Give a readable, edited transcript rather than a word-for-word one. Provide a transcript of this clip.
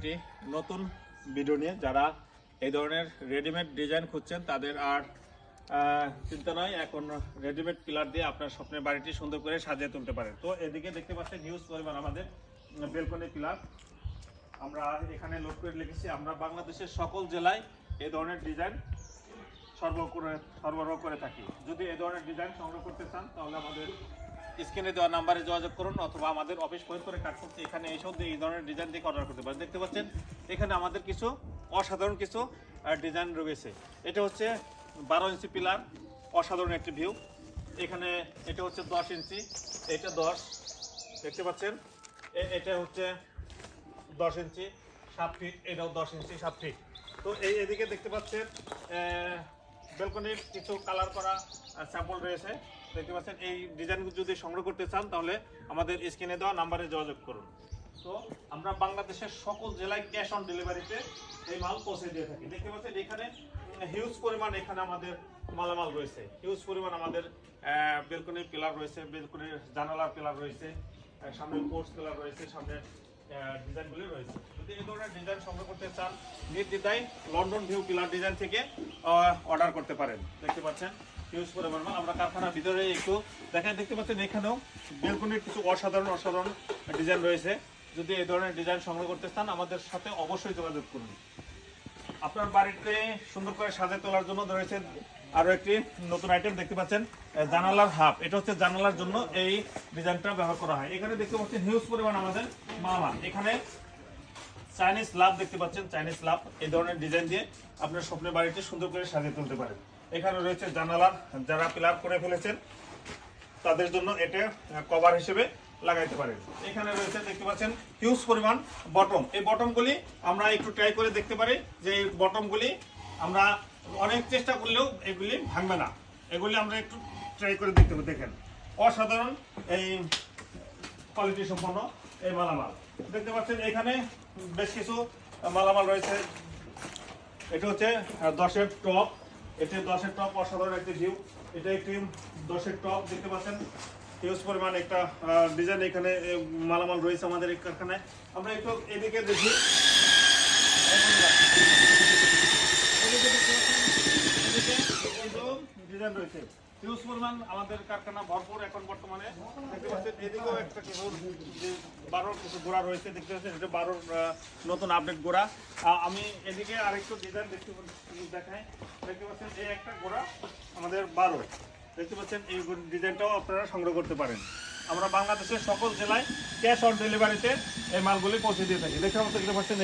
আরেকটি নতুন ভিডিও নিয়ে। যারা এই ধরনের রেডিমেড ডিজাইন খুঁজছেন তাদের আর চিন্তা নয়, এখন রেডিমেড পিলার দিয়ে আপনার স্বপ্নের বাড়িটি সুন্দর করে সাজিয়ে তুলতে পারেন। তো এদিকে দেখতে পাচ্ছেন হিউজ পরিমাণ আমাদের বেলকনি পিলার আমরা এখানে লোড করে লিখেছি। আমরা বাংলাদেশের সকল জেলায় এই ধরনের ডিজাইন সরবরাহ করে থাকি। যদি এই ধরনের ডিজাইন সংগ্রহ করতে চান তাহলে আমাদের স্ক্রিনে দেওয়া নাম্বারে যোগাযোগ করুন, অথবা আমাদের অফিস ফরিদপুরে কাজ করতে এখানে এই ধরনের ডিজাইন দিয়ে অর্ডার করতে পারেন। দেখতে পাচ্ছেন এখানে আমাদের কিছু অসাধারণ কিছু ডিজাইন রয়েছে। এটা হচ্ছে 12 ইঞ্চি পিলার, অসাধারণ একটি ভিউ। এখানে এটা হচ্ছে 10 ইঞ্চি, এটা 10, দেখতে পাচ্ছেন। এটা হচ্ছে 10 ইঞ্চি 7 ফিট, এটাও 10 ইঞ্চি 7 ফিট। তো এদিকে দেখতে পাচ্ছেন ব্যালকনির কিছু কালার করা স্যাম্পল রয়েছে। দেখতে পাচ্ছেন এই ডিজাইনগুলো যদি সংগ্রহ করতে চান তাহলে আমাদের স্ক্রিনে দেওয়া নাম্বারে যোগাযোগ করুন। তো আমরা বাংলাদেশের সকল জেলায় ক্যাশ অন ডেলিভারিতে এই মাল পৌঁছে দিয়ে থাকি। দেখতে পাচ্ছেন এখানে হিউজ পরিমাণ এখানে আমাদের মালামাল রয়েছে। হিউজ পরিমাণ আমাদের বেলকনির পিলার রয়েছে, বেলকনির জানালার পিলার রয়েছে, সামনে পোস্ট পিলার রয়েছে, সামনে ডিজাইনগুলি রয়েছে। যদি এই ধরনের ডিজাইন সংগ্রহ করতে চান নির্দ্বিধায় লন্ডন ভিউ পিলার ডিজাইন থেকে অর্ডার করতে পারেন। দেখতে পাচ্ছেন হিউজ পরিমাণ মাল। আমরা কারখানার ভিতরে একটু দেখেন, দেখতে পাচ্ছেন এখানেও বেলকনির কিছু অসাধারণ ডিজাইন রয়েছে। যদি এই ধরনের ডিজাইন সংগ্রহ করতে চান আমাদের সাথে অবশ্যই যোগাযোগ করুন। আপনার বাড়িতে সুন্দর করে সাজিয়ে তোলার জন্য রয়েছে আরো একটি নতুন আইটেম। দেখতে পাচ্ছেন জানালার হাব। এটা হচ্ছে জানালার জন্য এই ডিজাইনটা ব্যবহার করা হয়। এখানে দেখতে পাচ্ছেন হিউজ পরিমাণ আমাদের মালামাল। এখানে চাইনিজ লাভ দেখতে পাচ্ছেন, চাইনিজ লাভ এই ধরনের ডিজাইন দিয়ে আপনার স্বপ্নের বাড়িতে সুন্দর করে সাজিয়ে তুলতে পারেন। এখানে রয়েছে জানালার, যারা পিলার করে ফেলেছেন তাদের জন্য এটা কভার হিসেবে লাগাইতে পারেন। এখানে রয়েছে দেখতে পাচ্ছেন হিউজ পরিমাণ বটম। এই বটমগুলি আমরা একটু ট্রাই করে দেখতে পারি যে এই বটমগুলি আমরা অনেক চেষ্টা করলেও এগুলি ভাঙবে না। এগুলি আমরা একটু ট্রাই করে দেখতে পারি। দেখেন অসাধারণ এই কোয়ালিটি সম্পন্ন এই মালামাল। দেখতে পাচ্ছেন এখানে বেশ কিছু মালামাল রয়েছে। এটা হচ্ছে 10-এর টপ। এটা 10-এর টপ, অসাধারণ একটি ভিউ। এটা একটি 10-এর টপ। দেখতে পাচ্ছেন হিউজ পরিমাণ একটা ডিজাইন এখানে মালামাল রয়েছে আমাদের এই কারখানায়। আমরা একটু এদিকে দেখি, ডিজাইন রয়েছে হিউজ পরিমাণ আমাদের কারখানা ভরপুর এখন বর্তমানে। দেখতে পাচ্ছেন এদিকেও একটা কিছু 12 কিছু গোড়া রয়েছে। দেখতে পাচ্ছেন এটা 12 নতুন আপডেট গোড়া। আমি এদিকে আরেকটু ডিজাইন দেখাই। দেখতে পাচ্ছেন এই একটা গোড়া আমাদের 12। দেখতে পাচ্ছেন এই ডিজাইনটাও আপনারা সংগ্রহ করতে পারেন। আমরা বাংলাদেশের সকল জেলায় ক্যাশ অন ডেলিভারিতে এই মালগুলি পৌঁছে দিয়ে থাকি। দেখতে পাচ্ছেন